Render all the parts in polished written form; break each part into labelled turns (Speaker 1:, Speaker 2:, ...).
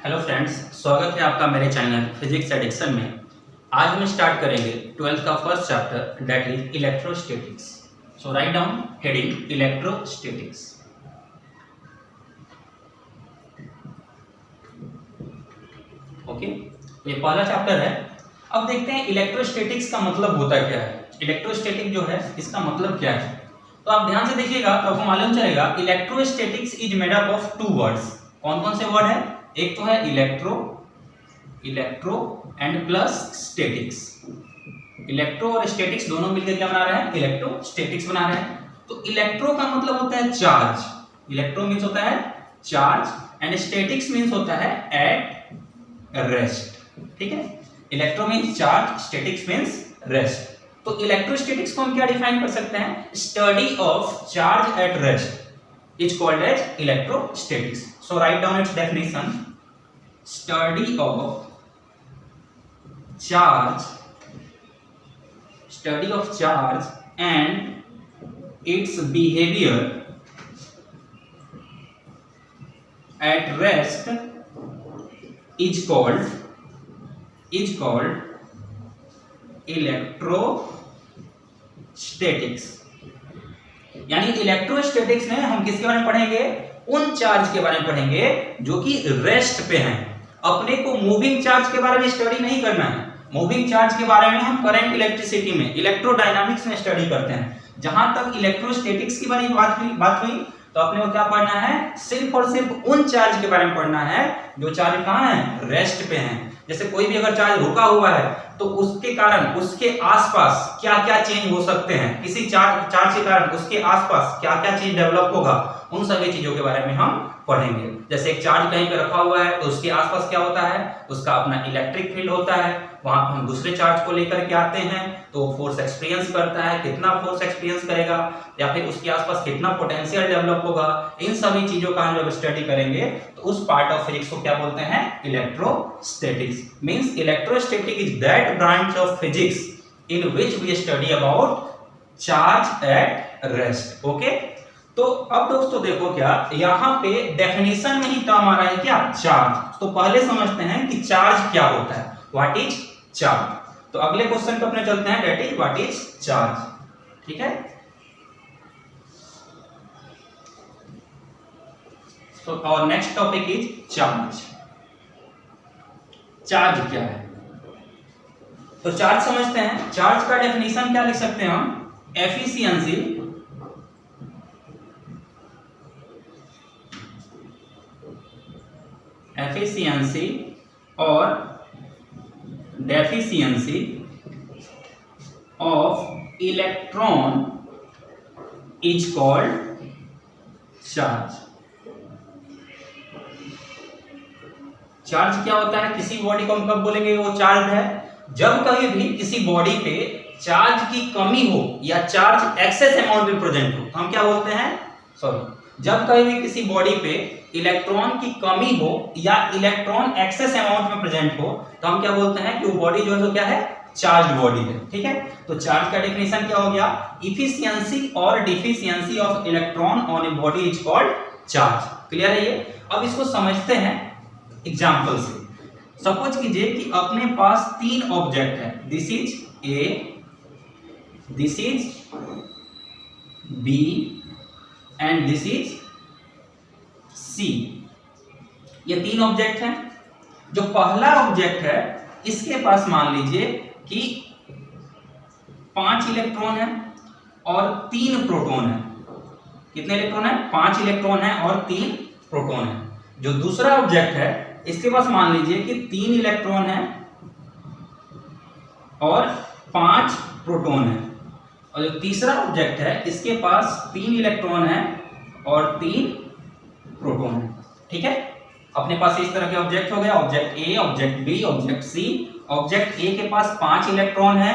Speaker 1: Hello friends, स्वागत है आपका मेरे चैनल फिजिक्स एडिक्शन में। आज हम स्टार्ट करेंगे 12th का first chapter that is electrostatics. So write down heading electrostatics. Okay, ये पहला चैप्टर है। अब देखते हैं इलेक्ट्रोस्टैटिक्स का मतलब होता क्या है। इलेक्ट्रोस्टैटिक जो है इसका मतलब क्या है, तो आप ध्यान से देखिएगा तो आपको मालूम चलेगा electrostatics is made up of two words. कौन कौन से वर्ड है? एक तो है electro and plus statics. Electro और स्टैटिक्स दोनों मिलकर क्या बना रहे हैं? इलेक्ट्रोस्टैटिक्स बना रहे हैं। तो इलेक्ट्रो का मतलब होता है चार्ज। इलेक्ट्रो मींस होता है चार्ज एंड स्टैटिक्स मींस होता है एट रेस्ट। ठीक है, electro means charge, statics means rest. तो इलेक्ट्रोस्टैटिक्स को हम क्या डिफाइन कर सकते हैं? Study of charge at rest is called as electrostatics. So write down its definition. Study of charge and its behavior at rest is called electrostatics. यानी electrostatics में हम किसके बारे में पढ़ेंगे? उन चार्ज के बारे में पढ़ेंगे जो कि रेस्ट पे हैं। अपने को मूविंग चार्ज के बारे में स्टडी नहीं करना है। मूविंग चार्ज के बारे में हम करंट इलेक्ट्रिसिटी में, इलेक्ट्रोडायनामिक्स में स्टडी करते हैं। जहां तक इलेक्ट्रोस्टैटिक्स की बारे में बात हुई तो अपने को क्या पढ़ना है? सिर्फ और सिर्फ उन चार्ज के बारे में पढ़ना है जो चार्ज कहां है? रेस्ट पे हैं। जैसे कोई भी अगर चार्ज रुका हुआ है तो उसके कारण उसके आसपास क्या क्या चेंज हो सकते हैं, किसी चार्ज के कारण उसके आसपास क्या क्या चीज डेवलप होगा, उन सभी चीजों के बारे में हम पढ़ेंगे। जैसे एक चार्ज कहीं पे रखा हुआ है तो उसके आसपास क्या होता है? उसका अपना इलेक्ट्रिक फील्ड होता है। वहां हम दूसरे चार्ज को लेकर के आते हैं तो फोर्स एक्सपीरियंस करता है, कितना फोर्स एक्सपीरियंस करेगा या फिर उसके आसपास कितना पोटेंशियल डेवलप होगा। इन सभी चीजों का हम जब स्टडी करेंगे तो उस पार्ट ऑफ फिजिक्स को क्या बोलते हैं? Electrostatics. Means electrostatic is that branch of physics in which we study about charge at rest. Okay, तो अब दोस्तों देखो क्या यहां पे डेफिनेशन में ही टर्म आ रहा है क्या? चार्ज। तो पहले समझते हैं कि चार्ज क्या होता है। What is charge? तो अगले क्वेश्चन पे अपने चलते हैं, that is what is charge. ठीक है, तो और next topic is charge. Charge क्या है? तो चार्ज समझते हैं। चार्ज का डेफिनेशन क्या लिख सकते हैं हम? एफिशिएंसी और deficiency of electron is called charge. Charge क्या होता है? किसी बॉडी को हम कब बोलेंगे वो चार्ज है? जब कभी भी किसी बॉडी पे चार्ज की कमी हो या चार्ज एक्सेस अमाउंट में प्रेजेंट हो तो हम क्या बोलते हैं? जब कभी भी किसी बॉडी पे इलेक्ट्रॉन की कमी हो या इलेक्ट्रॉन एक्सेस अमाउंट में प्रेजेंट हो तो हम क्या बोलते हैं कि वो बॉडी जो है तो क्या है? चार्ज बॉडी है। ठीक है, तो चार्ज का डेफिनेशन क्या हो गया? इफिशियंसी और deficiency of electron on a body is called charge. Clear है ये? अब इसको समझते हैं एग्जांपल से। सपोज कीजिए कि अपने पास तीन ऑब्जेक्ट है। This is A, this is B and this is C. ये तीन ऑब्जेक्ट हैं। जो पहला ऑब्जेक्ट है इसके पास मान लीजिए कि 5 इलेक्ट्रॉन है और 3 प्रोटॉन है। कितने इलेक्ट्रॉन है? 5 इलेक्ट्रॉन है और 3 प्रोटॉन है। जो दूसरा ऑब्जेक्ट है इसके पास मान लीजिए कि 3 इलेक्ट्रॉन है और 5 प्रोटॉन है। और जो तीसरा ऑब्जेक्ट है इसके पास 3 इलेक्ट्रॉन है और 3 प्रोटॉन है। ठीक है, अपने पास इस तरह के ऑब्जेक्ट हो गया, object A, object B, object C. Object A के पास 5 इलेक्ट्रॉन है,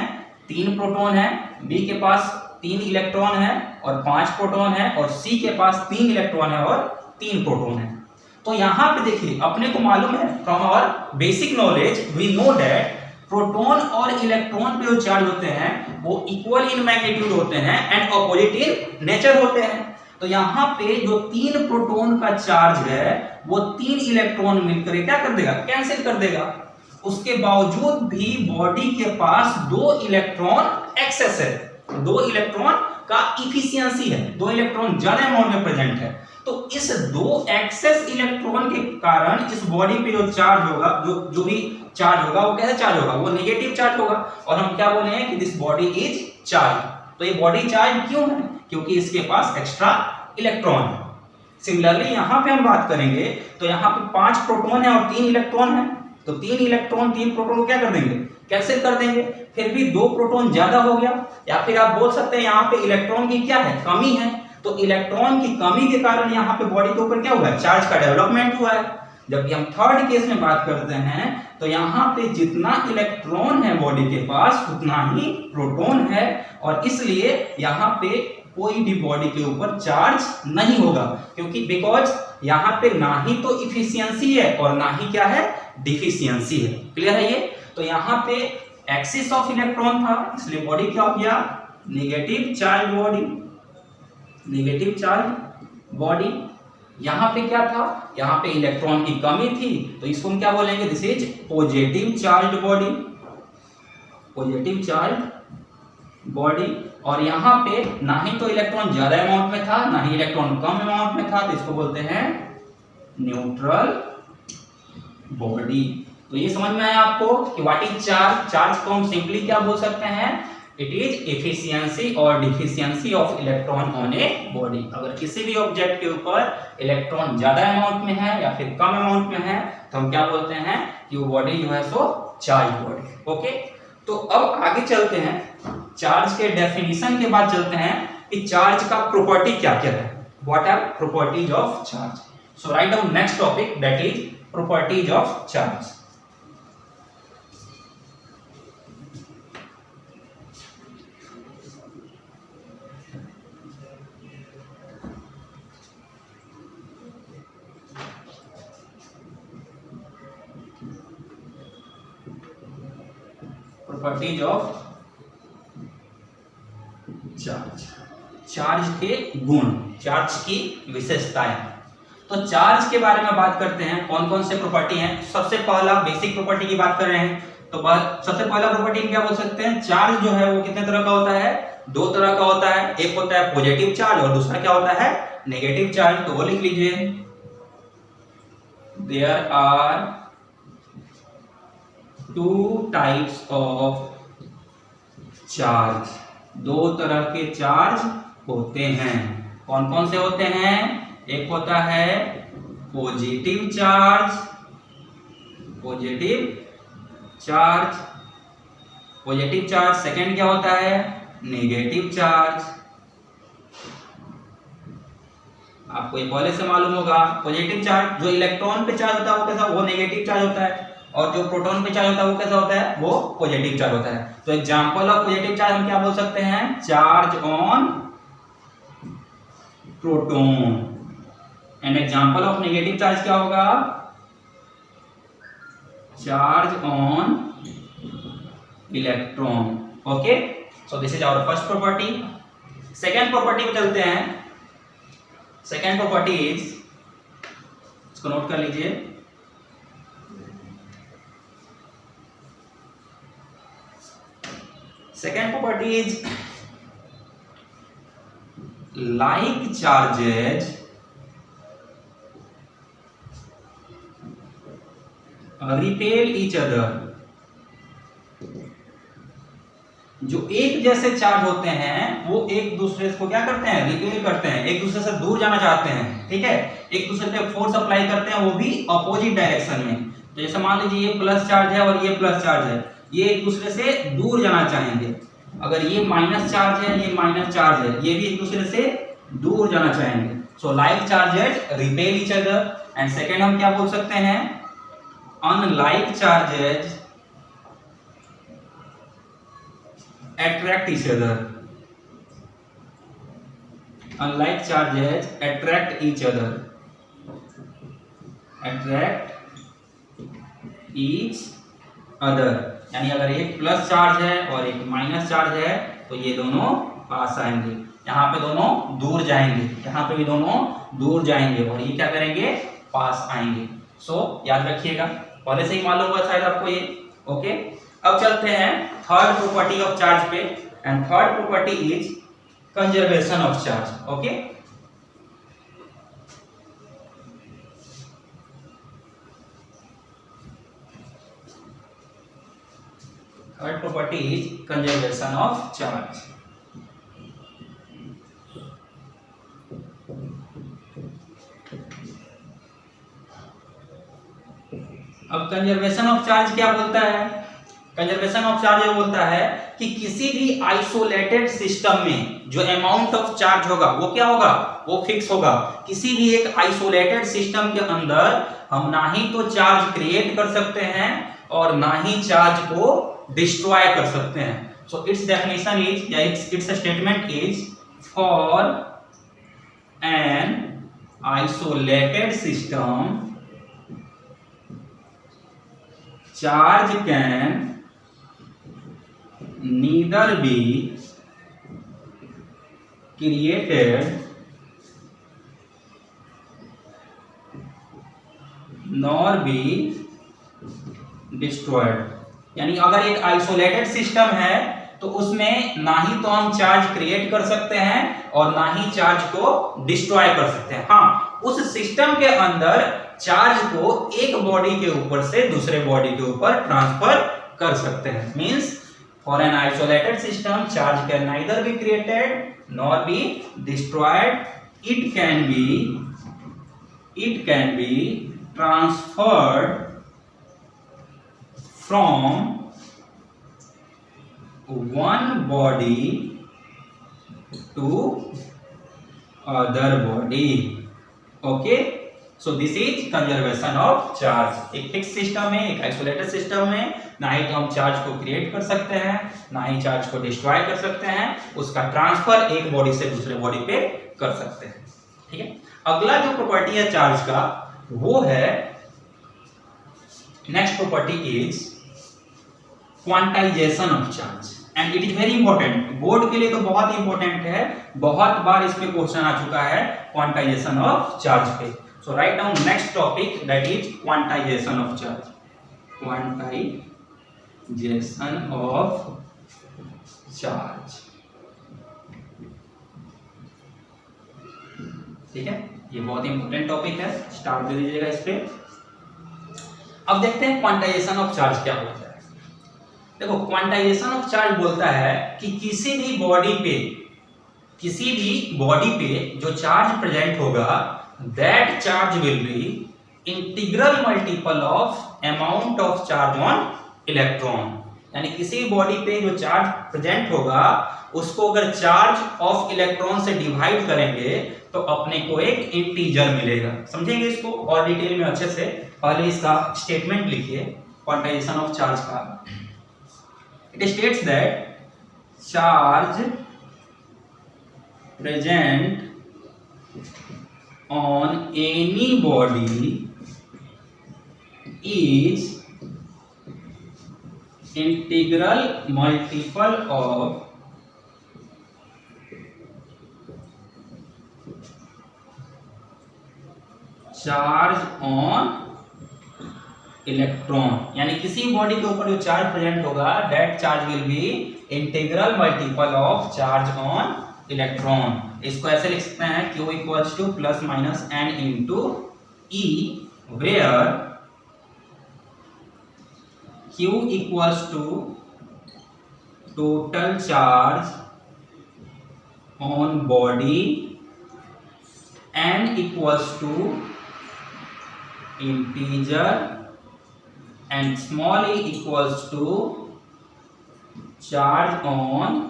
Speaker 1: 3 प्रोटॉन है, बी के पास 3 इलेक्ट्रॉन है और 5 प्रोटॉन है और सी के पास 3 इलेक्ट्रॉन है और 3 प्रोटॉन है। तो यहां पे देखिए अपने को मालूम है from our basic knowledge we know that proton और इलेक्ट्रॉन पे जो चार्ज होते हैं वो इक्वल इन मैग्नीट्यूड होते हैं एंड ऑपोजिट इन नेचर होते हैं। तो यहाँ पे जो 3 प्रोटॉन का चार्ज है वो 3 इलेक्ट्रॉन मिलकर क्या कर देगा, कैंसिल कर देगा। उसके बावजूद भी बॉडी के पास 2 इलेक्ट्रॉन एक्सेस है, 2 इलेक्ट्रॉन का इफिशियंसी है, 2 इलेक्ट्रॉन ज्यादा अमाउंट में प्रेजेंट है। तो इस 2 एक्सेस इलेक्ट्रॉन के कारण इस बॉडी पे जो चार्ज होगा, जो भी चार्ज होगा वो कैसे चार्ज होगा, वो नेगेटिव चार्ज होगा। और हम क्या बोले हैं कि दिस बॉडी इज चार्ज। तो ये बॉडी चार्ज क्यों है, क्योंकि इसके पास एक्स्ट्रा इलेक्ट्रॉन है। सिमिलरली यहां पे हम बात करेंगे तो यहां पे 5 प्रोटॉन है और 3 इलेक्ट्रॉन है, तो 3 इलेक्ट्रॉन 3 प्रोटॉन को क्या कर देंगे, कैंसिल कर देंगे। फिर भी 2 प्रोटॉन ज्यादा हो गया, या फिर आप बोल सकते हैं यहाँ पे इलेक्ट्रॉन की क्या है, कमी है। तो इलेक्ट्रॉन की कमी के कारण यहाँ पे बॉडी के ऊपर क्या हुआ है, चार्ज का डेवलपमेंट हुआ है। जबकि हम थर्ड केस में बात करते हैं तो यहाँ पे जितना इलेक्ट्रॉन है बॉडी के पास उतना ही प्रोटॉन है, और इसलिए यहाँ पे कोई भी बॉडी के ऊपर चार्ज नहीं होगा, क्योंकि बिकॉज यहाँ पे ना ही तो इफिशियंसी है और ना ही क्या है, डिफिशियंसी है। क्लियर है ये। तो यहाँ पे एक्सिस ऑफ इलेक्ट्रॉन था, इसलिए बॉडी क्या हो गया, negative charge body, negative charge body. यहाँ पे क्या था, यहाँ पे इलेक्ट्रॉन की कमी थी, तो इसको हम क्या बोलेंगे, this is positive charge body, positive charge body. और यहाँ पे ना ही तो इलेक्ट्रॉन ज्यादा अमाउंट में था, ना ही इलेक्ट्रॉन कम अमाउंट में था, तो इसको बोलते हैं न्यूट्रल बॉडी। तो ये समझ में आया आपको कि व्हाट इज चार्ज। चार्ज को हम सिंपली क्या बोल सकते हैं, इट इज एफिशिएंसी और deficiency of electron on a body. अगर किसी भी ऑब्जेक्ट के ऊपर इलेक्ट्रॉन ज्यादा अमाउंट में है या फिर कम अमाउंट में है तो हम क्या बोलते हैं कि वो बॉडी जो है सो चार्ज बॉडी। ओके, तो अब आगे चलते हैं, चार्ज के डेफिनेशन के बाद चलते हैं कि चार्ज का प्रॉपर्टी क्या क्या है, what are properties of charge. So write down next topic, that is properties of charge. Properties of charge, charge के गुण, चार्ज की विशेषताएं। तो चार्ज के बारे में बात करते हैं, कौन कौन से प्रॉपर्टी हैं। सबसे पहला बेसिक प्रॉपर्टी की बात कर रहे हैं, तो सबसे पहला प्रॉपर्टी क्या बोल सकते हैं, चार्ज जो है वो कितने तरह का होता है, 2 तरह का होता है। एक होता है पॉजिटिव चार्ज और दूसरा क्या होता है, नेगेटिव चार्ज। तो वो लिख लीजिए, there are 2 types of charge, 2 तरह के चार्ज होते हैं। कौन कौन से होते हैं, एक होता है positive charge, positive charge, positive charge. Second क्या होता है, नेगेटिव चार्ज। आपको ये पहले से मालूम होगा, पॉजिटिव चार्ज जो इलेक्ट्रॉन पे चार्ज होता है वो कैसा, वो नेगेटिव चार्ज होता है, और जो प्रोटॉन पे चार्ज होता है वो कैसा होता है, वो पॉजिटिव चार्ज होता है। तो एग्जांपल ऑफ पॉजिटिव चार्ज हम क्या बोल सकते हैं, charge on proton. And example of negative charge क्या होगा, charge on electron. Okay, so this is our first property. Second property पे चलते हैं। सेकेंड प्रॉपर्टी इज, इसको नोट कर लीजिए, second property is like charges repel each other। जो एक जैसे चार्ज होते हैं वो एक दूसरे को क्या करते हैं, रिपेल करते हैं, एक दूसरे से दूर जाना चाहते हैं। ठीक है, एक दूसरे पे फोर्स अप्लाई करते हैं, वो भी अपोजिट डायरेक्शन में। तो जैसे मान लीजिए ये प्लस चार्ज है और ये प्लस चार्ज है, ये एक दूसरे से दूर जाना चाहेंगे। अगर ये माइनस चार्ज है, ये माइनस चार्ज है, ये भी एक दूसरे से दूर जाना चाहेंगे। So like charges repel each other. And second हम क्या बोल सकते हैं, unlike charges attract each other, unlike charges attract each other, attract each other। यानी अगर एक प्लस चार्ज है और एक माइनस चार्ज है तो ये दोनों पास आएंगे, यहाँ पे दोनों दूर जाएंगे, यहाँ पे भी दोनों दूर जाएंगे, और ये क्या करेंगे, पास आएंगे। सो याद रखिएगा, पहले से ही मालूम होगा शायद आपको ये। ओके, अब चलते हैं थर्ड प्रॉपर्टी ऑफ चार्ज पे, and third property is conservation of charge. Okay, third property is conservation of charge. अब कंजर्वेशन ऑफ चार्ज क्या बोलता है? कंजर्वेशन ऑफ चार्ज ये बोलता है कि किसी भी आइसोलेटेड सिस्टम में जो अमाउंट ऑफ चार्ज होगा वो क्या होगा? वो फिक्स होगा। किसी भी एक आइसोलेटेड सिस्टम के अंदर हम ना ही तो चार्ज क्रिएट कर सकते हैं और ना ही चार्ज को डिस्ट्रॉय कर सकते हैं। सो इट्स डेफिनेशन इज, या it's statement is, for an isolated system charge can neither be created nor be destroyed। यानी अगर एक आइसोलेटेड सिस्टम है तो उसमें ना ही तो हम चार्ज क्रिएट कर सकते हैं और ना ही चार्ज को डिस्ट्रॉय कर सकते हैं। हाँ, उस सिस्टम के अंदर चार्ज को एक बॉडी के ऊपर से दूसरे बॉडी के ऊपर ट्रांसफर कर सकते हैं। Means for an isolated system charge can neither be created nor be destroyed, it can be transferred from one body to other body। okay, so this is conservation of charge। एक fix system में, एक isolated system में ना ही तो हम charge को create कर सकते हैं ना ही चार्ज को डिस्ट्रॉय कर सकते हैं, उसका ट्रांसफर एक बॉडी से दूसरे बॉडी पे कर सकते हैं। ठीक है, अगला जो प्रॉपर्टी है चार्ज का वो है, next property is quantization of charge, and it is very important. Board के लिए तो बहुत इंपॉर्टेंट है, बहुत बार इस पे क्वेश्चन आ चुका है क्वांटाइजेशन ऑफ चार्ज पे। So write down next topic, that is quantization of charge. Quantization of charge, ठीक है, ये बहुत इंपॉर्टेंट टॉपिक है, स्टार दे दीजिएगा इस पे। अब देखते हैं क्वांटाइजेशन ऑफ चार्ज क्या होता है। देखो, क्वांटाइजेशन ऑफ चार्ज बोलता है कि किसी भी बॉडी पे जो चार्ज प्रेजेंट होगा, that charge will be integral multiple of amount of charge on electron. यानी किसी बॉडी पे जो चार्ज प्रेजेंट होगा उसको अगर चार्ज ऑफ इलेक्ट्रॉन से डिवाइड करेंगे तो अपने को एक इंटीजर मिलेगा। समझेंगे इसको और डिटेल में अच्छे से। पहले इसका स्टेटमेंट लिखिए क्वांटाइजेशन ऑफ चार्ज का। It states that charge present on any body is integral multiple of charge on electron. यानी किसी बॉडी के ऊपर जो चार्ज प्रेजेंट होगा, that charge will be integral multiple of charge on electron. इसको ऐसे लिख सकते हैं Q equals to plus minus n into E, where Q equals to total charge on body, n equals to integer and small e equals to charge on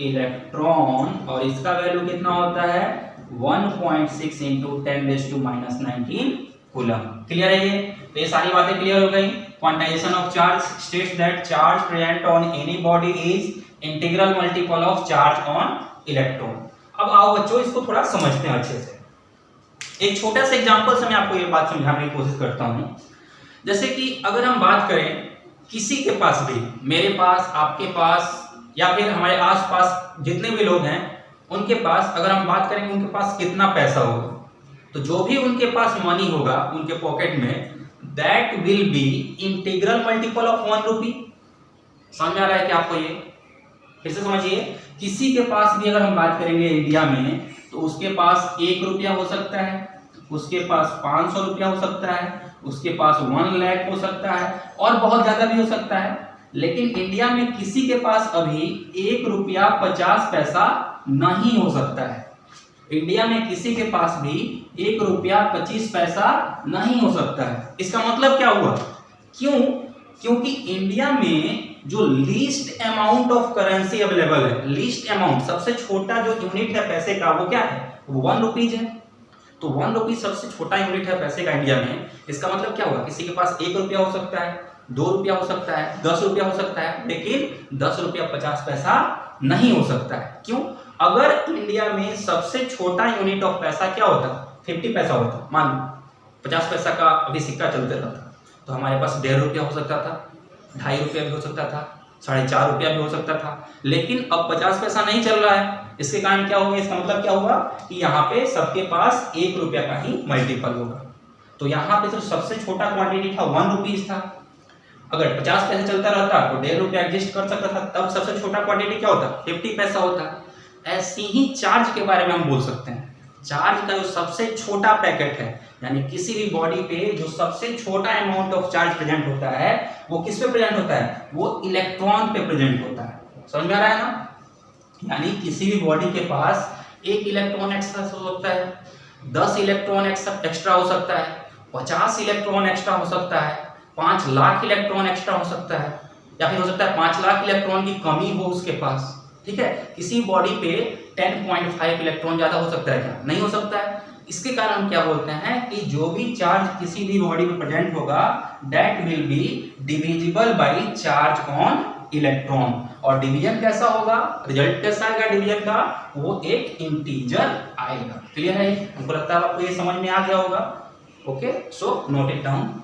Speaker 1: electron, और इसका value कितना होता है 1.6 इंटू 10⁻⁻19 कूलम। क्लियर है ये? तो ये सारी बातें क्लियर हो गई। Quantization of charge states that charge present on any body is integral multiple of charge on electron. अब आओ बच्चों, इसको थोड़ा समझते हैं अच्छे से। एक छोटा सा एग्जांपल से मैं आपको ये बात समझाने की कोशिश करता हूँ। जैसे कि अगर हम बात करें किसी के पास भी, मेरे पास, आपके पास, या फिर हमारे आसपास जितने भी लोग हैं उनके पास, अगर हम बात करेंगे उनके पास कितना पैसा होगा, तो जो भी उनके पास मनी होगा उनके पॉकेट में, that will be integral multiple of 1 रुपी। समझ में आ रहा है क्या आपको? ये फिर से समझिए, किसी के पास भी अगर हम बात करेंगे इंडिया में, तो उसके पास 1 रुपया हो सकता है, उसके पास 500 रुपया हो सकता है, उसके पास 1 लाख हो सकता है, और बहुत ज्यादा भी हो सकता है। लेकिन इंडिया में किसी के पास अभी 1 रुपया 50 पैसा नहीं हो सकता है। इंडिया में किसी के पास भी 1 रुपया 25 पैसा नहीं हो सकता है। इसका मतलब क्या हुआ? क्यों? क्योंकि इंडिया में जो least amount of currency available है, लीस्ट अमाउंट, सबसे छोटा जो यूनिट है पैसे का, वो क्या है? वो 1 रुपीज है। तो 1 रुपीज सबसे छोटा यूनिट है पैसे का इंडिया में। इसका मतलब क्या हुआ? किसी के पास 1 रुपया हो सकता है, 2 रुपया हो सकता है, 10 रुपया हो सकता है, लेकिन 10 रुपया 50 पैसा नहीं हो सकता है। क्यों? अगर इंडिया में सबसे छोटा यूनिट ऑफ पैसा क्या होता? 50 पैसा होता। मान लो 50 पैसा का अभी सिक्का चलते रहता, तो हमारे पास 1.5 रुपया हो सकता था, 2.5 रुपया भी हो सकता था, 4.5 रुपया भी हो सकता था। लेकिन अब 50 पैसा नहीं चल रहा है। इसके कारण क्या होगा? इसका मतलब क्या हुआ कि यहाँ पे सबके पास 1 रुपया का ही मल्टीपल होगा। तो यहाँ पे जो सबसे छोटा क्वांटिटी था 1 रुपीज था। अगर 50 पैसे चलता रहता तो 1.5 रुपया एग्जिस्ट कर सकता था, तब सबसे छोटा क्वांटिटी क्या होता? 50 पैसा होता। ऐसे ही चार्ज के बारे में हम बोल सकते हैं। चार्ज का जो सबसे छोटा पैकेट है, यानी किसी भी बॉडी पे जो सबसे छोटा अमाउंट ऑफ चार्ज प्रेजेंट होता है, वो किस पे प्रेजेंट होता है? वो इलेक्ट्रॉन पे प्रेजेंट होता है। समझ में आ रहा है ना? यानी किसी भी बॉडी के पास 1 इलेक्ट्रॉन एक्स्ट्रा हो सकता है, 10 इलेक्ट्रॉन एक्स्ट्रा हो सकता है, 50 इलेक्ट्रॉन एक्स्ट्रा हो सकता है, 5 लाख इलेक्ट्रॉन एक्स्ट्रा हो सकता है, या फिर हो सकता है 5 लाख इलेक्ट्रॉन की कमी हो उसके पास। ठीक है, किसी बॉडी पे 10.5 इलेक्ट्रॉन ज्यादा हो सकता है क्या? नहीं हो सकता है। इसके कारण हम क्या बोलते हैं कि जो भी चार्ज किसी भी बॉडी में प्रेजेंट होगा, that will be divisible by charge on electron. और डिवीजन कैसा होगा? रिजल्ट कैसा आएगा डिवीजन का? वो एक इंटीजर आएगा। क्लियर है? हमको लगता है आपको ये समझ में आ गया होगा। Okay, so note it down.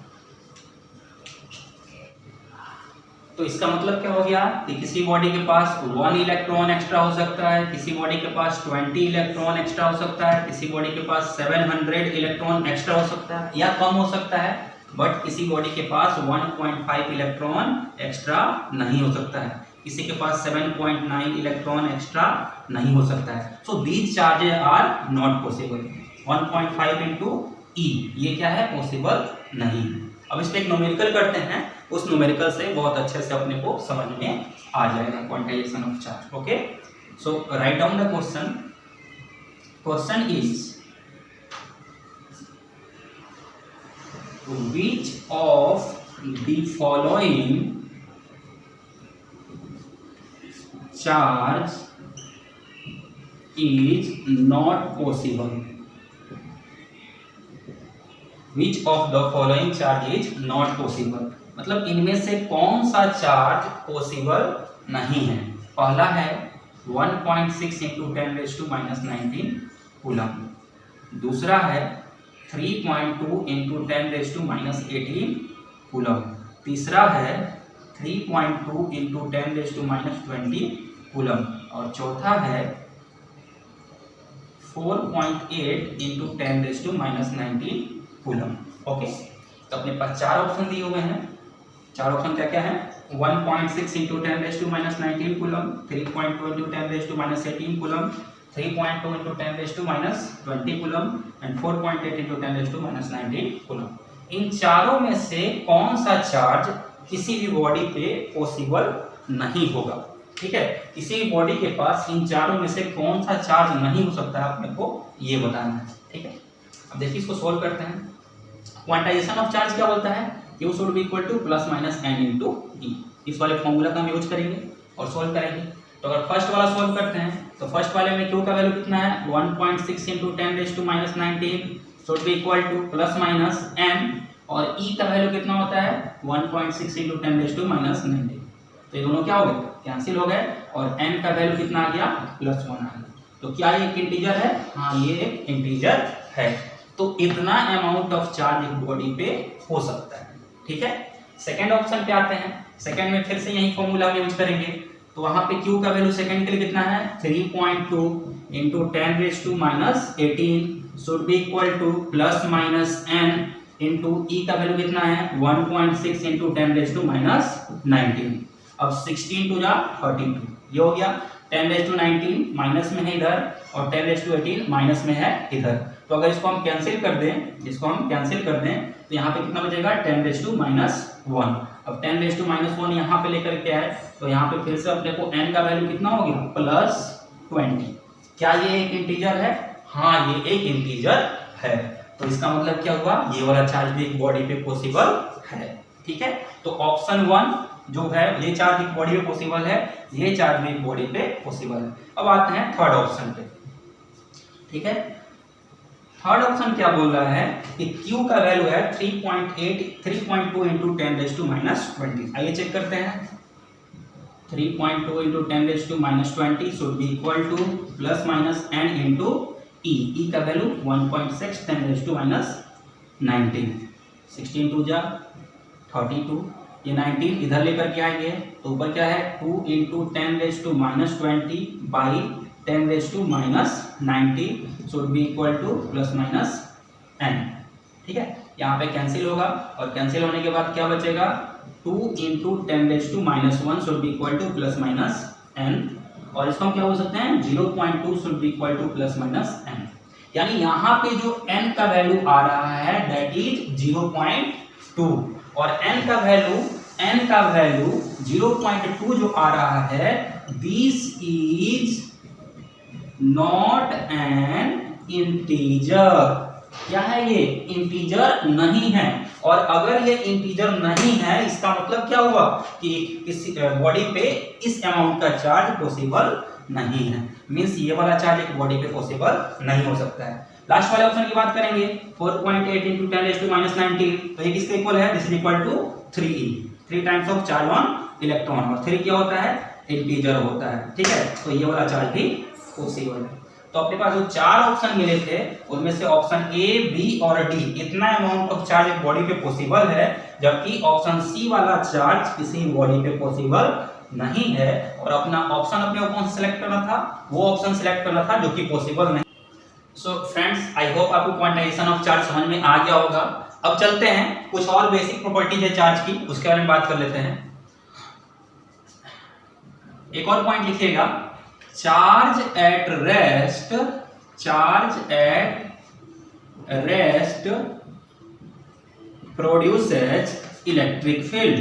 Speaker 1: तो इसका मतलब क्या हो गया कि किसी बॉडी के पास 1 इलेक्ट्रॉन एक्स्ट्रा हो सकता है, किसी बॉडी के पास 20 इलेक्ट्रॉन एक्स्ट्रा हो सकता है, किसी बॉडी के पास 700 इलेक्ट्रॉन एक्स्ट्रा हो सकता है या कम हो सकता है, बट किसी बॉडी के पास 1.5 इलेक्ट्रॉन एक्स्ट्रा नहीं हो सकता है, किसी के पास 7.9 इलेक्ट्रॉन एक्स्ट्रा नहीं हो सकता है। So these charges are not possible. 1.5 into e, ये क्या है? पॉसिबल नहीं। अब इस पे एक न्यूमेरिकल करते हैं, उस न्यूमेरिकल से बहुत अच्छे से अपने को समझ में आ जाएगा quantization of charge. Okay, so write down the question. Question is which of the following charge is not possible? Which of the following charge is not possible? मतलब इनमें से कौन सा चार्ज पॉसिबल नहीं है? पहला है 1.6 इंटू 10⁻⁻19 कूलम, दूसरा है 3.2 इंटू 10⁻18 कूलम, तीसरा है 3.2 इंटू 10⁻20 कूलम, और चौथा है 4.8 इंटू 10⁻19 कूलम। ओके, तो अपने पास 4 ऑप्शन दिए हुए हैं। 4 ऑप्शन क्या क्या है? 1.6 into 10⁻19 coulomb, 3.2 into 10⁻18 coulomb, 3.2 into 10⁻20 coulomb and 4.8 into 10⁻19 coulomb. इन चारों में से कौन सा चार्ज किसी भी बॉडी पे पॉसिबल नहीं होगा? ठीक है, किसी भी बॉडी के पास इन चारों में से कौन सा चार्ज नहीं हो सकता है, अपने को ये बताना है। ठीक है, अब देखिए इसको सोल्व करते हैं। क्वांटाइजेशन ऑफ चार्ज क्या बोलता है? Q should be equal to plus minus n into e. इस वाले फॉर्मूला का हम यूज करेंगे और सोल्व करेंगे। तो अगर फर्स्ट वाला सोल्व करते हैं तो फर्स्ट वाले में Q का वैल्यू कितना है? 1.6 into 10⁻19 should be equal to plus minus n, और E का वैल्यू कितना होता है? 1.6 इंटू 10⁻19। तो ये दोनों क्या हो गए? कैंसिल हो गए, और n का वैल्यू कितना आ गया? +1 आ गया। तो क्या ये एक इंटीजर है? हाँ, ये एक इंटीजर है। तो इतना अमाउंट ऑफ चार्ज एक बॉडी पे हो सकता है। ठीक है, सेकंड ऑप्शन पे आते हैं। सेकंड में फिर से यही फॉर्मूला हम यूज करेंगे। तो वहां पे Q का वैल्यू सेकंड के लिए कितना है? 3.2 into 10⁻18 should be equal to plus minus n into e का वैल्यू कितना है 1.6 इंटू 10 रेज टू माइनस 19। अब 16 टू जा 32, ये हो गया 10 रेज टू 19 माइनस में है इधर और 10 रेज टू 18 माइनस में है इधर। तो अगर इसको हम कैंसिल कर दें, इसको हम कैंसिल कर दें तो यहाँ पे कितना बचेगा 10 रेज टू माइनस 1। अब 10 रेज टू माइनस 1 यहाँ पे लेकर के आए तो यहाँ पे फिर से अपने को n का वैल्यू कितना हो गया प्लस 20। क्या ये एक इंटीजर है? हाँ ये एक इंटीजर है। तो इसका मतलब क्या हुआ, ये वाला चार्ज भी एक बॉडी पे पॉसिबल है। ठीक है, तो ऑप्शन 1 जो है ये चार्ज एक बॉडी पे पॉसिबल है, ये चार्ज भी एक बॉडी पे पॉसिबल है। अब आते हैं थर्ड ऑप्शन पे। ठीक है, थर्ड ऑप्शन क्या बोल रहा है कि Q का वैल्यू है 3.2 इंटू 10 रेज टू माइनस 20। आइए चेक करते हैं। 3.2 into 10 raise to minus 20 should be equal to plus minus n into e का value 1.6 10 raise to minus 19। 16 two जा 32, ये 19 इधर लेकर के आएंगे तो ऊपर क्या है 2 into 10 raise to minus 20 by 10 raise to minus 90 should be equal to plus minus n। ठीक है, यहाँ पे कैंसिल होगा और कैंसिल होने के बाद क्या बचेगा 2 into 10 raise to minus 1 should be equal to plus minus n। और इसको हम क्या बोल सकते हैं 0.2 should be equal to plus minus n। यानी यहाँ पे जो n का वैल्यू आ रहा है दैट इज 0.2 और n का वैल्यू 0.2 जो आ रहा है this is not an integer. क्या है ये? इंटीजर नहीं है। और अगर ये इंटीजर नहीं है इसका मतलब क्या हुआ कि किसी बॉडी पे इस अमाउंट का चार्ज पॉसिबल नहीं है। मींस ये वाला चार्ज एक बॉडी पे पॉसिबल नहीं हो सकता है। लास्ट वाले ऑप्शन की बात करेंगे 4.8 इंटू 10 रेज टू माइनस 90 तो ये किसके इक्वल है? This is equal to 3e, 3 times of charge on electron और 3 क्या होता है? इंटीजर होता है। ठीक है, तो ये वाला चार्ज भी पॉसिबल है। तो अपने पास जो 4 ऑप्शन मिले थे उनमें से ऑप्शन ए, बी और डी इतना अमाउंट ऑफ चार्ज एक बॉडी पे पॉसिबल है, जबकि ऑप्शन सी वाला चार्ज किसी बॉडी पे पॉसिबल नहीं है। और अपना ऑप्शन अपने को कौन सेलेक्ट करना था? वो ऑप्शन सेलेक्ट करना था जो कि पॉसिबल नहीं। सो फ्रेंड्स, आई होप आपको क्वांटाइजेशन ऑफ चार्ज समझ में आ गया होगा। अब चलते हैं कुछ और बेसिक प्रॉपर्टीज है चार्ज की, उसके बारे में बात कर लेते हैं। एक और पॉइंट लिखिएगा, charge at rest produces electric field.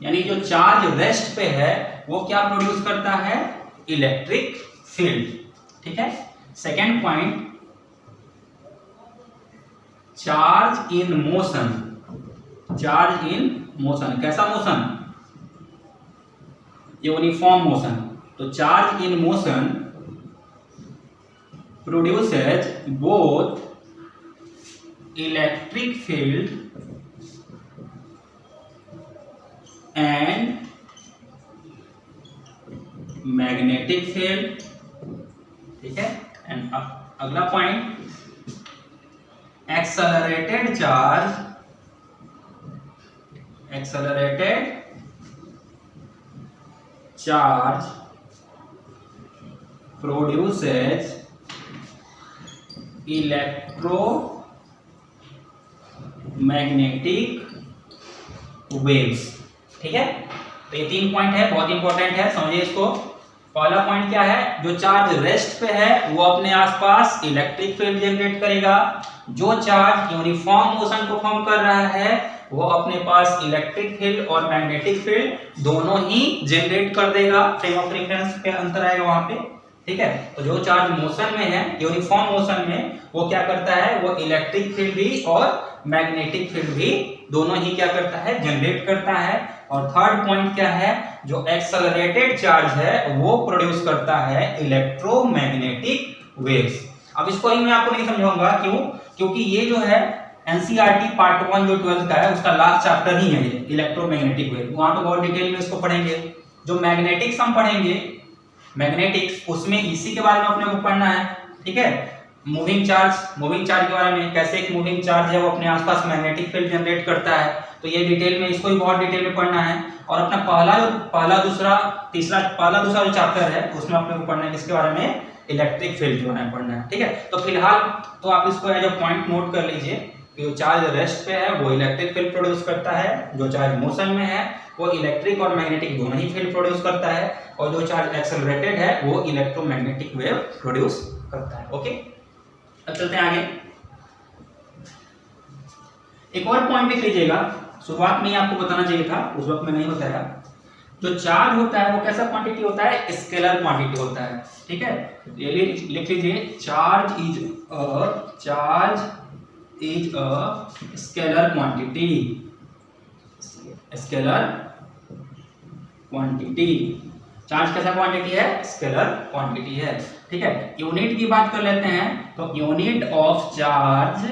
Speaker 1: यानी जो चार्ज रेस्ट पे है वो क्या प्रोड्यूस करता है? Electric field. ठीक है, second point, charge in motion. कैसा मोशन? Uniform motion. तो charge in motion produces both electric field and magnetic field. ठीक है, एंड अगला point, accelerated charge produces electromagnetic waves. ठीक है, तो ये 3 पॉइंट है, बहुत इंपॉर्टेंट है, समझिए इसको। पहला पॉइंट क्या है? जो चार्ज रेस्ट पे है वो अपने आसपास इलेक्ट्रिक फील्ड जनरेट करेगा। जो चार्ज यूनिफॉर्म मोशन को फॉर्म कर रहा है वो अपने पास इलेक्ट्रिक फील्ड और मैग्नेटिक फील्ड दोनों ही जनरेट कर देगा। फ्रेम ऑफ रेफरेंस पे अंतर आएगा वहां पे। ठीक है, तो जो चार्ज मोशन में है, यूनिफॉर्म मोशन में, वो क्या करता है? वो इलेक्ट्रिक फील्ड भी और मैग्नेटिक फील्ड भी दोनों ही क्या करता है? जनरेट करता है। और थर्ड पॉइंट क्या है? जो एक्सेलरेटेड चार्ज है वो प्रोड्यूस करता है इलेक्ट्रोमैग्नेटिक वेव्स। अब इसको ही मैं आपको नहीं समझाऊंगा, क्यों? क्योंकि ये जो है एनसीईआरटी पार्ट 1 जो 12th का है उसका लास्ट चैप्टर ही है ये इलेक्ट्रोमैग्नेटिक वेव। वहां पे बहुत डिटेल में इसको पढ़ेंगे। जो मैग्नेटिक्स हम पढ़ेंगे, मैग्नेटिक्स, उसमें इसी के बारे में अपने को पढ़ना है। ठीक है, मूविंग चार्ज के बारे में, कैसे एक मूविंग चार्ज है वो अपने आसपास मैग्नेटिक फील्ड जनरेट करता है, तो ये डिटेल में, इसको भी बहुत डिटेल में पढ़ना है। और अपना पहला दूसरा जो चैप्टर है उसमें अपने को पढ़ना है किसके बारे में? इलेक्ट्रिक फील्ड के बारे में पढ़ना है। ठीक है, तो फिलहाल तो आप इसको एज अ पॉइंट नोट कर लीजिए कि जो चार्ज रेस्ट पे है वो इलेक्ट्रिक फील्ड प्रोड्यूस करता है, जो चार्ज मोशन में है वो इलेक्ट्रिक और मैग्नेटिक दोनों ही फील्ड प्रोड्यूस करता है, और जो चार्ज एक्सेलरेटेड है वो इलेक्ट्रोमैग्नेटिक वेव प्रोड्यूस करता है। ओके, अब चलते हैं आगे। एक और पॉइंट लिख लीजिएगा, शुरुआत में ही आपको बताना चाहिए था, उस वक्त में नहीं बताया। जो चार्ज होता है वो कैसा क्वांटिटी होता है? स्केलर क्वांटिटी होता है। ठीक है, ये लिख लीजिए, charge is a scalar quantity. Scalar quantity, charge कैसा क्वांटिटी है? स्केलर क्वांटिटी है। ठीक है, यूनिट की बात कर लेते हैं, तो unit of charge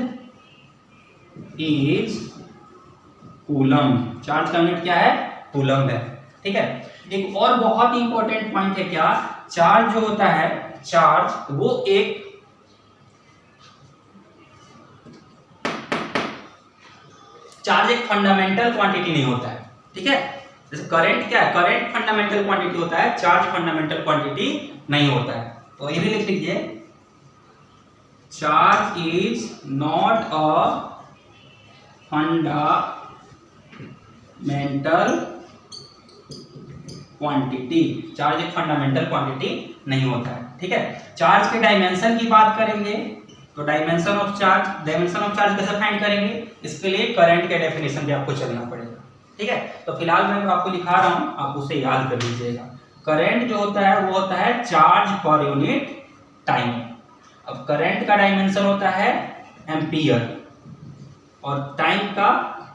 Speaker 1: is coulomb. Charge का यूनिट क्या है? कूलम है। ठीक है, एक और बहुत ही इंपॉर्टेंट पॉइंट है, क्या? चार्ज जो होता है, चार्ज वो एक फंडामेंटल क्वांटिटी नहीं होता है। ठीक है, जैसे करंट क्या है? करंट फंडामेंटल क्वांटिटी होता है, चार्ज फंडामेंटल क्वांटिटी नहीं होता है। तो ये भी लिख लीजिए, charge is not a fundamental quantity. Charge एक फंडामेंटल क्वांटिटी नहीं होता है। ठीक है, चार्ज के डायमेंशन की बात करेंगे, तो डायमेंशन ऑफ चार्ज कैसे फाइंड करेंगे? इसके लिए करंट के डेफिनेशन पे आपको चलना पड़ेगा। ठीक है, तो फिलहाल मैं आपको लिखा रहा हूं, आप उसे याद कर लीजिएगा। करंट जो होता है वो होता है चार्ज पर यूनिट टाइम। अब करंट का डायमेंशन होता है एम्पियर और टाइम का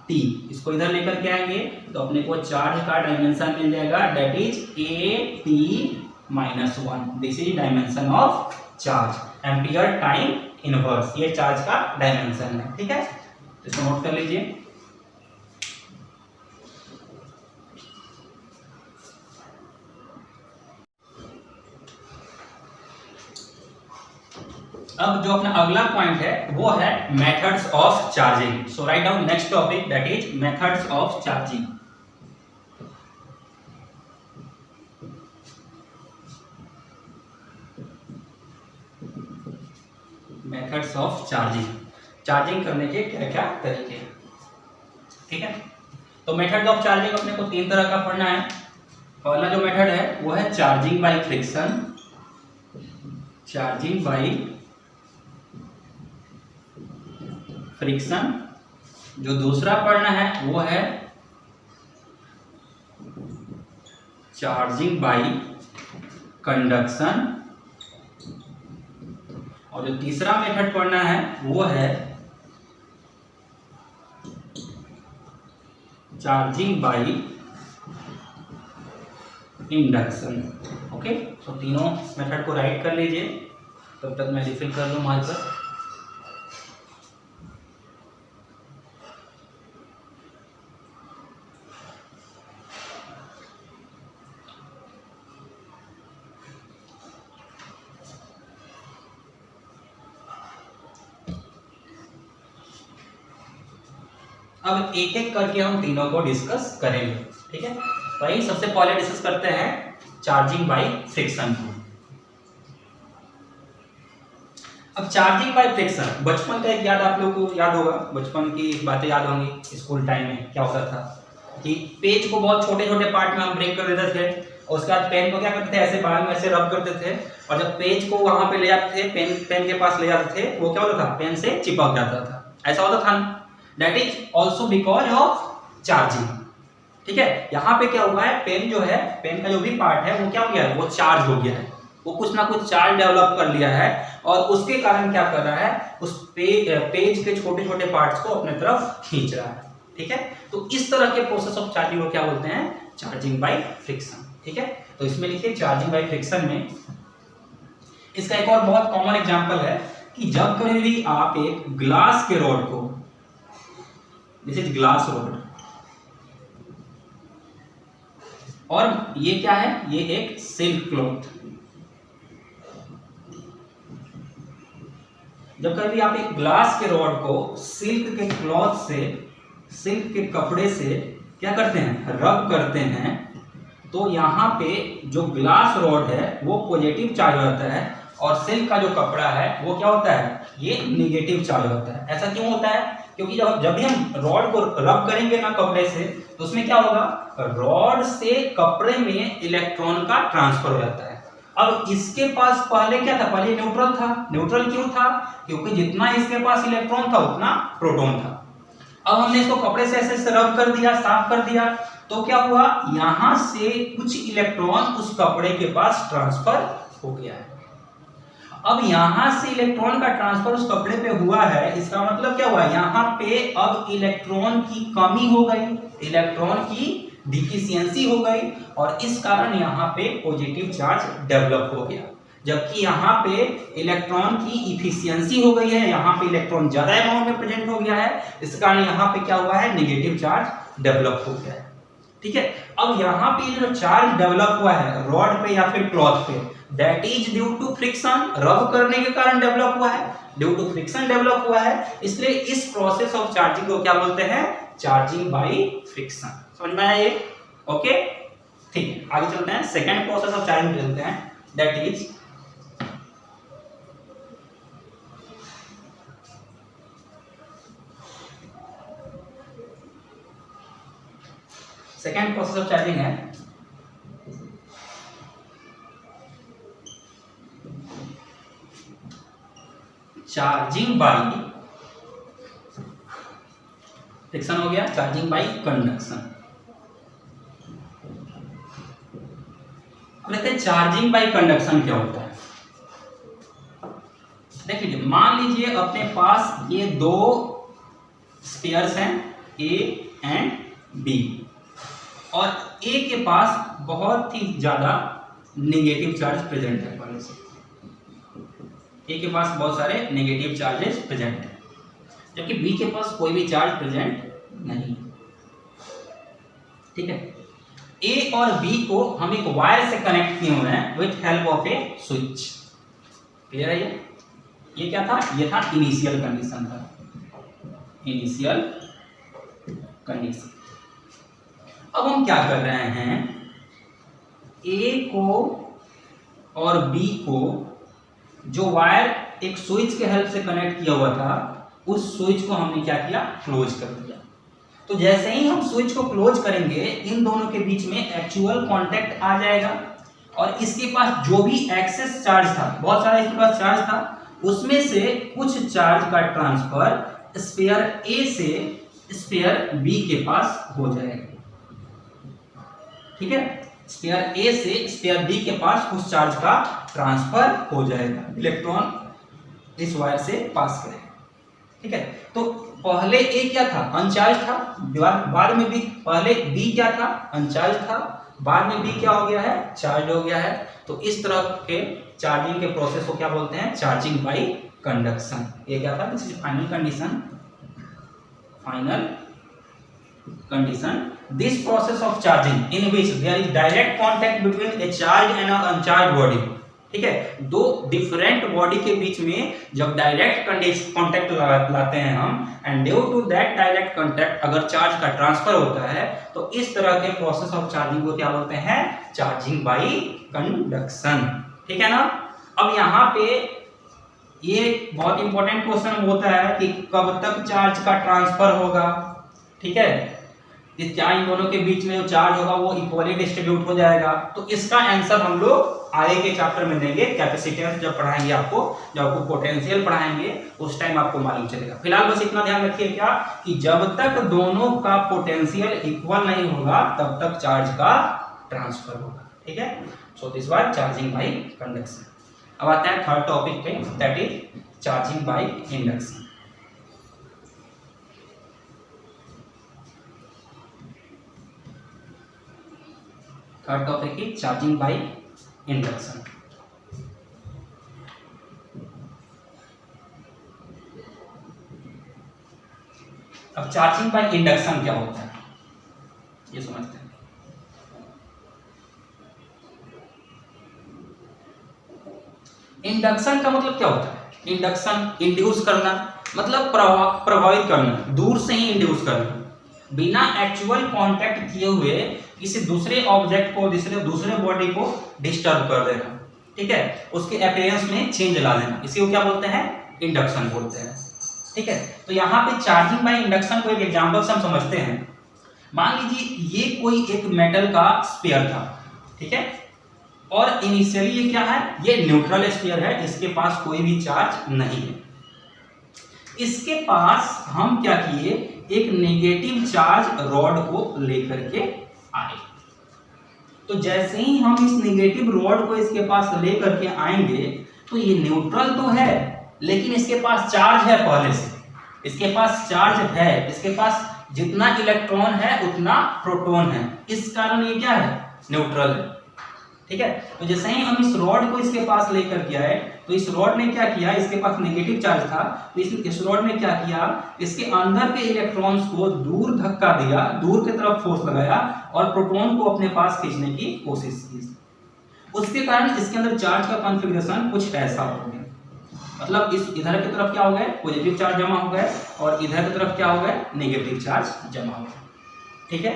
Speaker 1: टी। इसको इधर लेकर के आएंगे तो अपने को चार्ज का डायमेंशन मिल जाएगा, that is a_1। This is dimension of charge, ampere time inverse, ये चार्ज का डायमेंशन है। ठीक है, इसको नोट कर लीजिए। अब जो अपना अगला पॉइंट है वो है methods of charging. So write down next topic, that is methods of charging. Methods of charging, charging करने के क्या क्या तरीके हैं। ठीक है, तो मेथड ऑफ चार्जिंग अपने को 3 तरह का पढ़ना है। पहला जो मेथड है वो है charging by friction. Charging by friction. जो दूसरा पढ़ना है वो है चार्जिंग बाय कंडक्शन। और जो तीसरा मेथड पढ़ना है वो है चार्जिंग बाय इंडक्शन। ओके, तो तीनों मेथड को राइट कर लीजिए, तब तक मैं रिफिल कर लूँ मार्कर। अब एक एक करके हम तीनों को डिस्कस करेंगे। ठीक है, भाई सबसे पहले डिस्कस करते हैं चार्जिंग बाय फ्रिक्शन को। अब चार्जिंग बाय फ्रिक्शन, बचपन का एक याद आप लोगों को याद होगा, बचपन की बातें याद होंगी। स्कूल टाइम में क्या होता था कि पेज को बहुत छोटे छोटे पार्ट में हम ब्रेक कर देते थे, और उसके बाद पेन को क्या करते थे, ऐसे बाल में ऐसे रब करते थे, और जब पेज को वहां पे ले जाते थे, पेन के पास ले जाते थे, वो क्या होता था, पेन से चिपक जाता था। ऐसा होता था ना, that is also because of charging. ठीक है, यहाँ पे क्या हुआ है, पेन जो है, पेन का जो भी पार्ट है वो क्या हो गया है, वो चार्ज हो गया है, वो कुछ ना कुछ चार्ज डेवलप कर लिया है, और उसके कारण क्या कर रहा है, उस पेज के छोटे छोटे पार्ट्स को अपने तरफ खींच रहा है। ठीक है, तो इस तरह के प्रोसेस ऑफ चार्जिंग को क्या बोलते हैं, चार्जिंग बाय फ्रिक्शन। ठीक है, तो इसमें लिखिए चार्जिंग बाय फ्रिक्शन में इसका एक और बहुत कॉमन एग्जांपल है कि जब कभी भी आप एक ग्लास के रॉड को, दिस इज ग्लास रॉड, और ये क्या है, ये एक सिल्क क्लॉथ, जब कभी आप एक ग्लास के रॉड को सिल्क के क्लॉथ से, सिल्क के कपड़े से क्या करते हैं, रब करते हैं, तो यहाँ पे जो ग्लास रॉड है वो पॉजिटिव चार्ज हो जाता है, और सिल्क का जो कपड़ा है वो क्या होता है, ये नेगेटिव चार्ज होता है। ऐसा क्यों होता है, क्योंकि जब भी हम रॉड को रब करेंगे ना कपड़े से, तो उसमें क्या होगा, रॉड से कपड़े में इलेक्ट्रॉन का ट्रांसफर हो जाता है। अब इसके पास पहले क्या था, पहले न्यूट्रल था। न्यूट्रल क्यों था, क्योंकि जितना इसके पास इलेक्ट्रॉन था उतना प्रोटॉन था। अब हमने इसको कपड़े से ऐसे रब कर दिया, साफ कर दिया, तो क्या हुआ, यहां से कुछ इलेक्ट्रॉन उस कपड़े के पास ट्रांसफर हो गया है। अब यहां से इलेक्ट्रॉन का ट्रांसफर उस कपड़े पे हुआ है, इसका मतलब क्या हुआ, यहां पे अब इलेक्ट्रॉन की कमी हो गई, इलेक्ट्रॉन की डिफिशियंसी हो गई, और इस कारण यहाँ पे पॉजिटिव चार्ज डेवलप हो गया। जबकि यहाँ पे इलेक्ट्रॉन की इफिशियंसी हो गई है, यहाँ पे इलेक्ट्रॉन ज्यादा अमाउंट में प्रेजेंट हो गया है, इस कारण यहाँ पे क्या हुआ है, नेगेटिव चार्ज डेवलप हो गया है। ठीक है, अब यहाँ पे जो चार्ज डेवलप हुआ है रॉड पे या फिर क्लॉथ पे, that is due to friction, rub करने के कारण डेवलप हुआ है, ड्यू टू फ्रिक्शन डेवलप हुआ है। इसलिए इस प्रोसेस ऑफ चार्जिंग को क्या बोलते हैं, चार्जिंग बाय फ्रिक्शन। समझ में आया ये, ओके, ठीक है, आगे चलते हैं, सेकंड प्रोसेस ऑफ चार्जिंग चलते हैं, that is second process of charging है चार्जिंग बाय फ्रिक्शन, हो गया चार्जिंग बाय कंडक्शन। अब देखते हैं चार्जिंग बाय कंडक्शन क्या होता है। देख लीजिए, मान लीजिए अपने पास ये दो स्फीयर्स हैं ए एंड बी, और ए के पास बहुत ही ज्यादा नेगेटिव चार्ज प्रेजेंट है, पहले से ए के पास बहुत सारे नेगेटिव चार्जेस प्रेजेंट है, जबकि बी के पास कोई भी चार्ज प्रेजेंट नहीं। ठीक है, ए और बी को हम एक वायर से कनेक्ट किए हुए हैं with help of A switch. Clear है ये क्या था, ये था इनिशियल कंडीशन था, इनिशियल कंडीशन। अब हम क्या कर रहे हैं, ए को और बी को जो वायर एक स्विच के हेल्प से कनेक्ट किया हुआ था, उस स्विच को हमने क्या किया, क्लोज कर दिया। तो जैसे ही हम स्विच को क्लोज करेंगे, इन दोनों के बीच में एक्चुअल कांटेक्ट आ जाएगा, और इसके पास जो भी एक्सेस चार्ज था, बहुत सारा इसके पास चार्ज था, उसमें से कुछ चार्ज का ट्रांसफर स्फीयर ए से स्फीयर बी के पास हो जाएगा। ठीक है, स्फीयर ए से स्फीयर बी के पास कुछ चार्ज का ट्रांसफर हो जाएगा, इलेक्ट्रॉन इस वायर से पास करेगा। ठीक है, तो पहले ए क्या था, अनचार्ज था, बाद में बी, पहले बी क्या था, अनचार्ज था, बाद में बी क्या हो गया है, चार्ज हो गया है। तो इस तरह के चार्जिंग के प्रोसेस को क्या बोलते हैं, चार्जिंग बाय कंडक्शन। ये क्या था, this is final condition, final condition, this process of charging in which there is direct contact between a charged and an uncharged body। ठीक है, दो डिफरेंट बॉडी के बीच में जब डायरेक्ट कांटेक्ट लाते हैं हम, and due to that direct contact अगर चार्ज का ट्रांसफर होता है, तो इस तरह के प्रोसेस ऑफ चार्जिंग को क्या बोलते हैं, चार्जिंग बाय कंडक्शन। ठीक है ना। अब यहाँ पे ये बहुत इंपॉर्टेंट क्वेश्चन होता है कि कब तक चार्ज का ट्रांसफर होगा। ठीक है, क्या इन दोनों के बीच में जो चार्ज होगा वो इक्वली डिस्ट्रीब्यूट हो जाएगा। तो इसका आंसर हम लोग आगे के चैप्टर में देंगे, कैपेसिटेंस जब पढ़ाएंगे आपको, जब आपको पोटेंशियल पढ़ाएंगे उस टाइम आपको मालूम चलेगा। फिलहाल बस इतना ध्यान रखिए क्या, कि जब तक दोनों का पोटेंशियल इक्वल नहीं होगा तब तक चार्ज का ट्रांसफर होगा। ठीक है, so this was charging by conduction. अब आते हैं थर्ड टॉपिक पे, that is charging by induction. Third topic की चार्जिंग बाय इंडक्शन। अब चार्जिंग बाय इंडक्शन क्या होता है ये समझते हैं। इंडक्शन का मतलब क्या होता है, इंडक्शन इंड्यूस करना, मतलब प्रभावित करना, दूर से ही इंड्यूस करना, बिना एक्चुअल कांटेक्ट किए हुए किसी दूसरे ऑब्जेक्ट को, दूसरे बॉडी को डिस्टर्ब कर देना। ठीक है, उसके अपीयरेंस में चेंज ला देना, इसी को क्या बोलते हैं, इंडक्शन बोलते हैं। ठीक है, तो यहाँ पे चार्जिंग बाय इंडक्शन को एक एग्जांपल से हम समझते हैं। मान लीजिए ये कोई एक मेटल का स्फीयर था, ठीक है, और इनिशियली ये क्या है, ये न्यूट्रल स्फीयर है, इसके पास कोई भी चार्ज नहीं है। इसके पास हम क्या किए, एक नेगेटिव चार्ज रॉड को लेकर के आए। तो जैसे ही हम इस नेगेटिव रॉड को इसके पास लेकर के आएंगे, तो ये न्यूट्रल तो है लेकिन इसके पास चार्ज है, पहले से इसके पास चार्ज है, इसके पास जितना इलेक्ट्रॉन है उतना प्रोटॉन है, इस कारण ये क्या है, न्यूट्रल है। ठीक है, तो जैसे ही हम इस रॉड को इसके पास लेकर के आए, तो इस रॉड ने क्या किया, इसके पास नेगेटिव चार्ज था, तो इस रॉड ने क्या किया, इसके अंदर के इलेक्ट्रॉन्स को दूर धक्का दिया, दूर की तरफ फोर्स लगाया और प्रोटॉन को अपने पास खींचने की कोशिश की। उसके कारण इसके अंदर चार्ज का कॉन्फ़िगरेशन कुछ ऐसा हो गया, मतलब इस इधर की तरफ क्या हो गया, पॉजिटिव चार्ज जमा हो गया और इधर की तरफ क्या हो गया, नेगेटिव चार्ज जमा हो गया। ठीक है,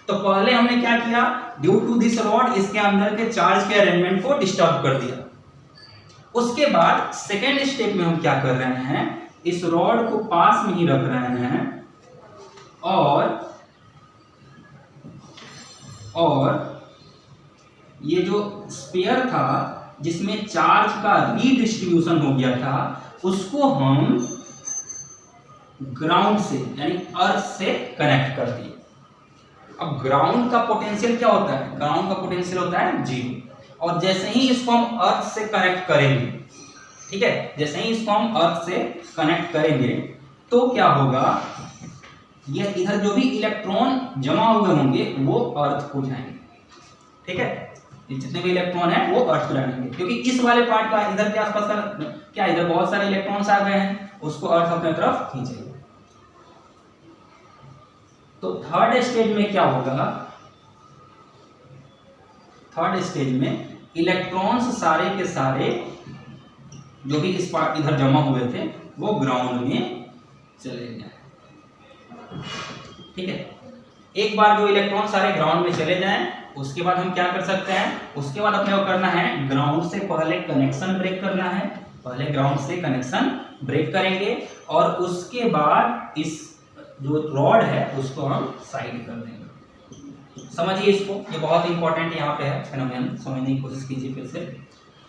Speaker 1: तो पहले हमने क्या किया, ड्यू टू दिस रॉड इसके अंदर के चार्ज के अरेंजमेंट को डिस्टर्ब कर दिया। उसके बाद सेकेंड स्टेप में हम क्या कर रहे हैं, इस रॉड को पास में ही रख रहे हैं और ये जो स्फीयर था जिसमें चार्ज का रीडिस्ट्रीब्यूशन हो गया था, उसको हम ग्राउंड से यानी अर्थ से कनेक्ट कर दिए। अब ग्राउंड का पोटेंशियल क्या होता है, ग्राउंड का पोटेंशियल होता है 0, और जैसे ही इसको हम अर्थ से कनेक्ट करेंगे, ठीक है, जैसे ही इसको हम अर्थ से कनेक्ट करेंगे तो क्या होगा, ये इधर जो भी इलेक्ट्रॉन जमा हुए होंगे वो अर्थ को जाएंगे। ठीक है, जितने भी इलेक्ट्रॉन है वो अर्थ को जाएंगे, क्योंकि इस वाले पार्ट का इधर के आसपास का क्या, इधर बहुत सारे इलेक्ट्रॉन्स आ गए हैं, उसको अर्थ अपने तरफ खींचेगा। तो थर्ड स्टेज में क्या होगा, थर्ड स्टेज में इलेक्ट्रॉन्स सारे के सारे जो भी इस पार्ट इधर जमा हुए थे वो ग्राउंड में चले गए। ठीक है, एक बार जो इलेक्ट्रॉन सारे ग्राउंड में चले जाएं, उसके बाद हम क्या कर सकते हैं, उसके बाद अपने को करना है, ग्राउंड से पहले कनेक्शन ब्रेक करना है, पहले ग्राउंड से कनेक्शन ब्रेक करेंगे और उसके बाद इस जो रॉड है उसको हम साइड कर देंगे। समझिए इसको, ये बहुत इंपॉर्टेंट यहाँ पे है फेनोमेनन, समझने की कोशिश कीजिए फिर से।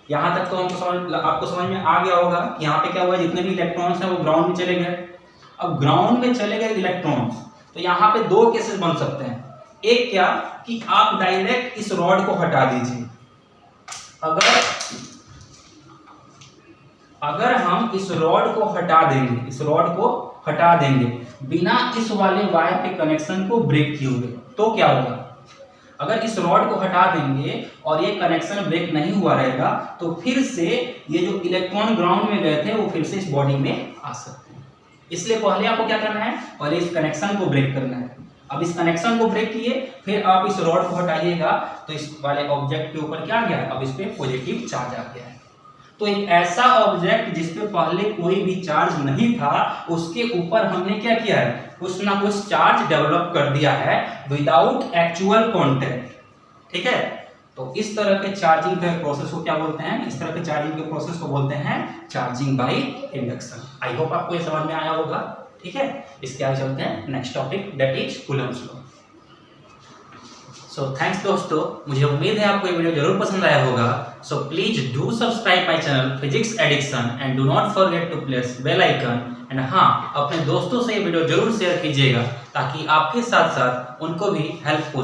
Speaker 1: यहाँ तक तो आपको समझ में आ गया होगा कि यहाँ पे क्या हुआ, जितने भी इलेक्ट्रॉन्स हैं वो ग्राउंड में चले गए। अब ग्राउंड में चले गए इलेक्ट्रॉन्स, तो यहाँ पे दो केसेस बन सकते हैं। एक क्या कि आप डायरेक्ट इस रॉड को हटा दीजिए, अगर हम इस रॉड को हटा देंगे, इस रॉड को हटा देंगे बिना इस वाले वायर के कनेक्शन को ब्रेक किए हुए, तो क्या होगा, अगर इस रॉड को हटा देंगे और ये कनेक्शन ब्रेक नहीं हुआ रहेगा, तो फिर से ये जो इलेक्ट्रॉन ग्राउंड में गए थे वो फिर से इस बॉडी में आ सकते हैं। इसलिए पहले आपको क्या करना है, पहले इस कनेक्शन को ब्रेक करना है। अब इस कनेक्शन को ब्रेक किए, फिर आप इस रॉड को हटाइएगा तो इस वाले ऑब्जेक्ट के ऊपर क्या आ गया, अब इस पे पॉजिटिव चार्ज आ गया है। तो एक ऐसा ऑब्जेक्ट जिसपे पहले कोई भी चार्ज नहीं था, उसके ऊपर हमने क्या किया है, कुछ ना कुछ चार्ज डेवलप कर दिया है विदाउट एक्चुअल कॉन्टैक्ट। ठीक है, तो इस तरह के चार्जिंग के प्रोसेस को क्या बोलते हैं, इस तरह के चार्जिंग के प्रोसेस को बोलते हैं charging by induction. I hope आपको ये समझ में आया होगा। ठीक है, इसके आगे चलते हैं next topic, that is Coulomb's law. So thanks दोस्तों, मुझे उम्मीद है आपको ये वीडियो जरूर पसंद आया होगा। So please do subscribe my channel physics addiction and do not forget to press bell icon. And हाँ, अपने दोस्तों से ये वीडियो जरूर शेयर कीजिएगा ताकि आपके साथ साथ उनको भी हेल्प हो।